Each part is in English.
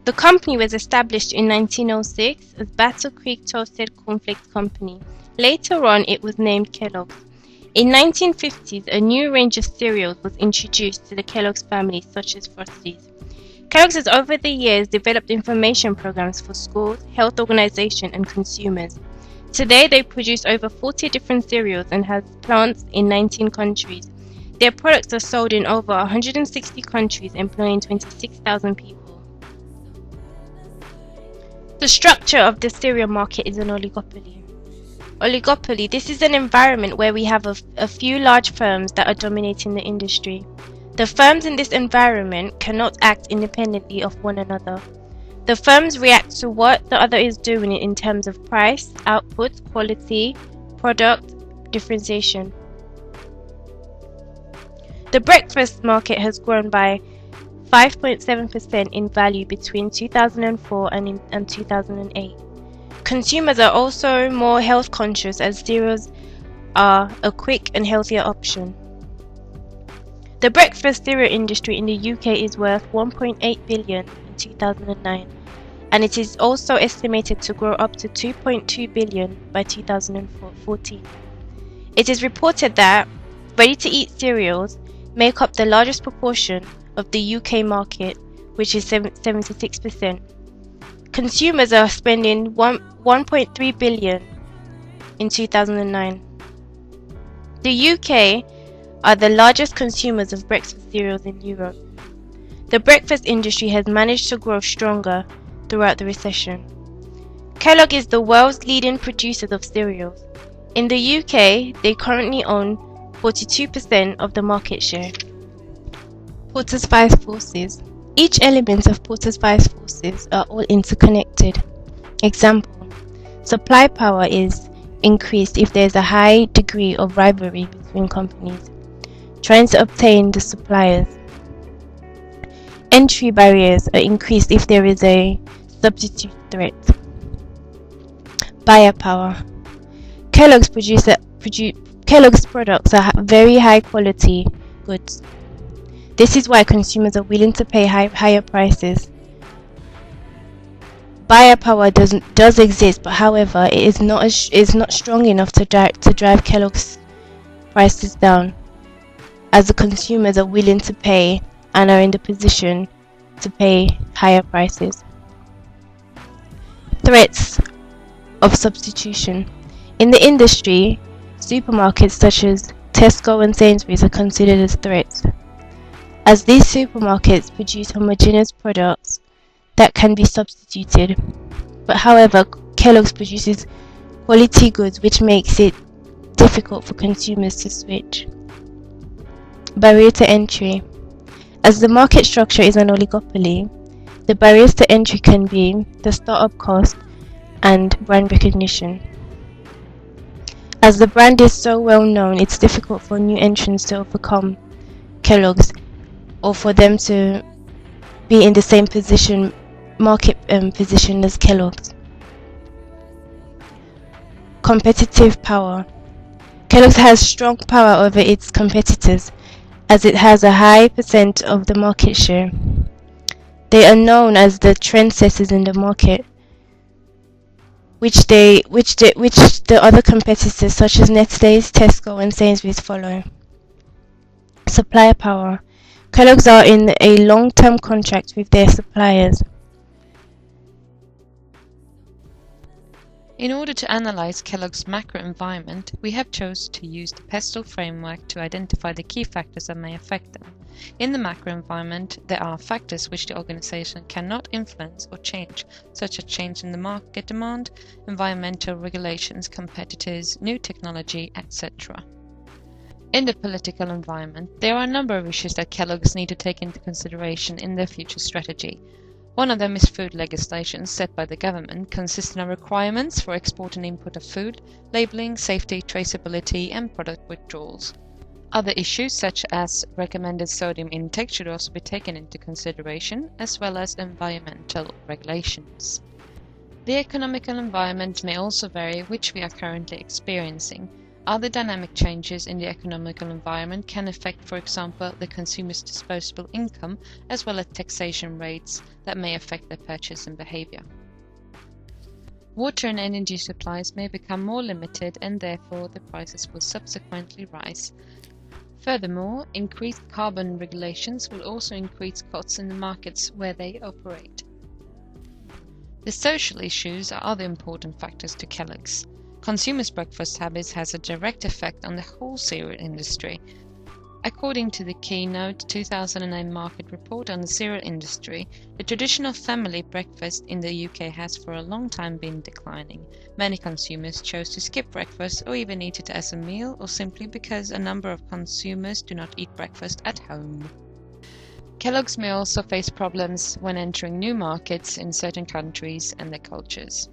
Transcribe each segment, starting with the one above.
The company was established in 1906 as Battle Creek Toasted Cornflakes Company. Later on, it was named Kellogg's. In 1950s, a new range of cereals was introduced to the Kellogg's family, such as Frosties. Kellogg's has over the years developed information programs for schools, health organizations, and consumers. Today, they produce over 40 different cereals and has plants in 19 countries. Their products are sold in over 160 countries, employing 26,000 people. The structure of the cereal market is an oligopoly. Oligopoly, this is an environment where we have a few large firms that are dominating the industry. The firms in this environment cannot act independently of one another. The firms react to what the other is doing in terms of price, output, quality, product, differentiation. The breakfast market has grown by 5.7% in value between 2004 and 2008. Consumers are also more health conscious as cereals are a quick and healthier option. The breakfast cereal industry in the UK is worth 1.8 billion in 2009, and it is also estimated to grow up to 2.2 billion by 2014. It is reported that ready-to-eat cereals make up the largest proportion of the UK market, which is 76%. Consumers are spending 1.3 billion in 2009. The UK are the largest consumers of breakfast cereals in Europe. The breakfast industry has managed to grow stronger throughout the recession. Kellogg is the world's leading producer of cereals. In the UK, they currently own 42% of the market share. Porter's Five Forces. Each element of Porter's Five Forces are all interconnected. Example: supply power is increased if there is a high degree of rivalry between companies trying to obtain the suppliers. Entry barriers are increased if there is a substitute threat. Buyer power. Kellogg's products are very high quality goods. This is why consumers are willing to pay higher prices. Buyer power does exist, but however, it is not strong enough to drive Kellogg's prices down, as the consumers are willing to pay and are in the position to pay higher prices. Threats of substitution. In the industry, supermarkets such as Tesco and Sainsbury's are considered as threats, as these supermarkets produce homogeneous products that can be substituted. But however, Kellogg's produces quality goods, which makes it difficult for consumers to switch. Barrier to entry. As the market structure is an oligopoly, the barriers to entry can be the startup cost and brand recognition. As the brand is so well known, it's difficult for new entrants to overcome Kellogg's, or for them to be in the same market position as Kellogg's. Competitive power. Kellogg's has strong power over its competitors, as it has a high percent of the market share. They are known as the trendsetters in the market, which the other competitors such as Nestlé's, Tesco, and Sainsbury's follow. Supplier power. Kellogg's are in a long-term contract with their suppliers. In order to analyze Kellogg's macro environment, we have chosen to use the PESTLE framework to identify the key factors that may affect them. In the macro environment, there are factors which the organization cannot influence or change, such as change in the market demand, environmental regulations, competitors, new technology, etc. In the political environment, there are a number of issues that Kellogg's need to take into consideration in their future strategy. One of them is food legislation set by the government, consisting of requirements for export and import of food, labeling, safety, traceability, and product withdrawals. Other issues such as recommended sodium intake should also be taken into consideration, as well as environmental regulations. The economical environment may also vary, which we are currently experiencing. Other dynamic changes in the economical environment can affect, for example, the consumer's disposable income, as well as taxation rates that may affect their purchasing behavior. Water and energy supplies may become more limited, and therefore the prices will subsequently rise. Furthermore, increased carbon regulations will also increase costs in the markets where they operate. The social issues are other important factors to Kellogg's. Consumers' breakfast habits has a direct effect on the whole cereal industry. According to the Keynote 2009 market report on the cereal industry, the traditional family breakfast in the UK has for a long time been declining. Many consumers chose to skip breakfast or even eat it as a meal, or simply because a number of consumers do not eat breakfast at home. Kellogg's may also face problems when entering new markets in certain countries and their cultures.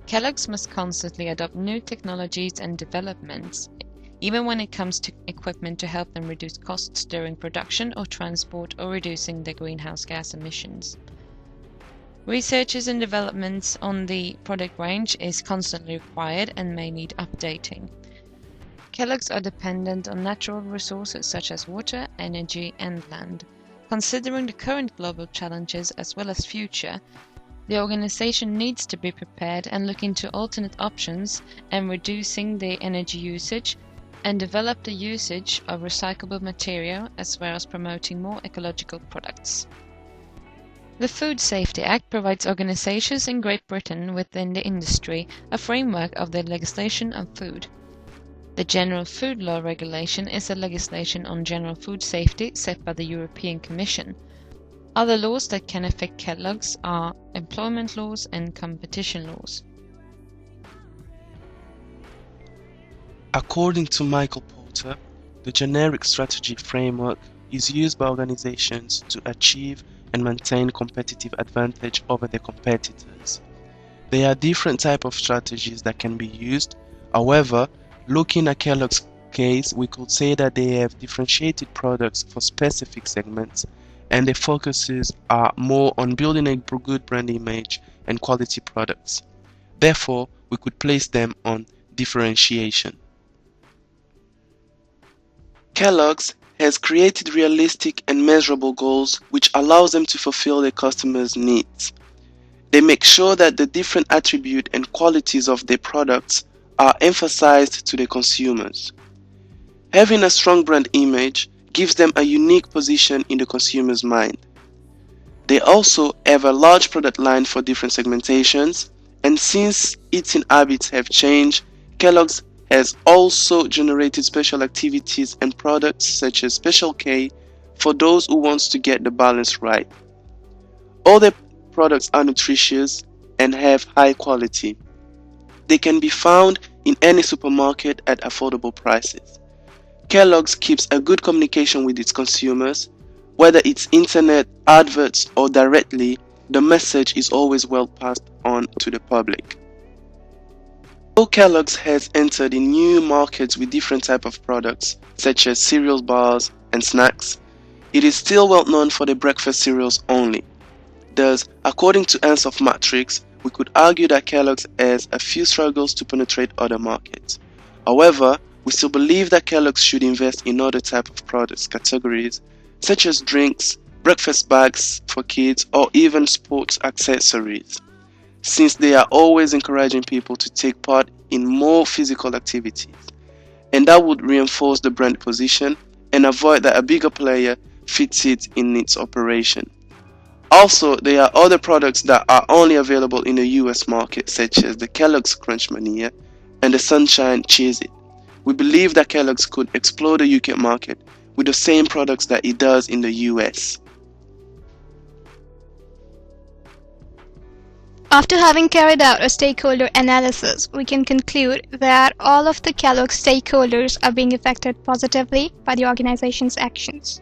Kellogg's must constantly adopt new technologies and developments, even when it comes to equipment to help them reduce costs during production or transport, or reducing their greenhouse gas emissions. Researches and developments on the product range is constantly required and may need updating. Kellogg's are dependent on natural resources such as water, energy, and land. Considering the current global challenges as well as future, the organization needs to be prepared and look into alternate options and reducing the energy usage, and develop the usage of recyclable material, as well as promoting more ecological products. The Food Safety Act provides organizations in Great Britain within the industry a framework of the legislation on food. The General Food Law Regulation is a legislation on general food safety set by the European Commission. Other laws that can affect Kellogg's are employment laws and competition laws. According to Michael Porter, the generic strategy framework is used by organizations to achieve and maintain competitive advantage over their competitors. There are different types of strategies that can be used. However, looking at Kellogg's case, we could say that they have differentiated products for specific segments, and their focuses are more on building a good brand image and quality products. Therefore, we could place them on differentiation. Kellogg's has created realistic and measurable goals which allows them to fulfill their customers' needs. They make sure that the different attributes and qualities of their products are emphasized to their consumers. Having a strong brand image gives them a unique position in the consumer's mind. They also have a large product line for different segmentations, and since eating habits have changed, Kellogg's has also generated special activities and products such as Special K for those who want to get the balance right. All their products are nutritious and have high quality. They can be found in any supermarket at affordable prices. Kellogg's keeps a good communication with its consumers. Whether it's internet, adverts, or directly, the message is always well passed on to the public. Though Kellogg's has entered in new markets with different types of products, such as cereal bars and snacks, it is still well known for the breakfast cereals only. Thus, according to Ansoff Matrix, we could argue that Kellogg's has a few struggles to penetrate other markets. However, we still believe that Kellogg's should invest in other types of products categories, such as drinks, breakfast bags for kids, or even sports accessories, since they are always encouraging people to take part in more physical activities, and that would reinforce the brand position and avoid that a bigger player fits it in its operation. Also, there are other products that are only available in the US market, such as the Kellogg's Crunch Mania and the Sunshine Cheez-It. We believe that Kellogg's could explore the UK market with the same products that it does in the US. After having carried out a stakeholder analysis, we can conclude that all of the Kellogg's stakeholders are being affected positively by the organization's actions.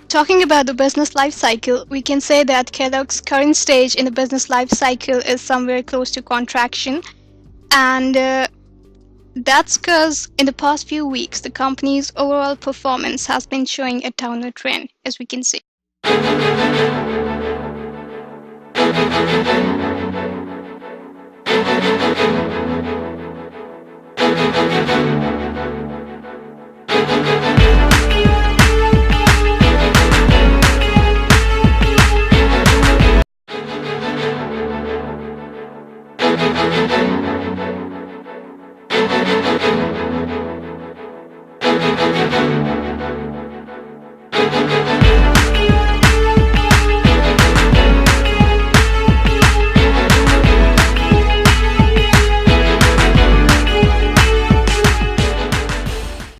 Talking about the business life cycle, we can say that Kellogg's current stage in the business life cycle is somewhere close to contraction, and that's because in the past few weeks the company's overall performance has been showing a downward trend, as we can see.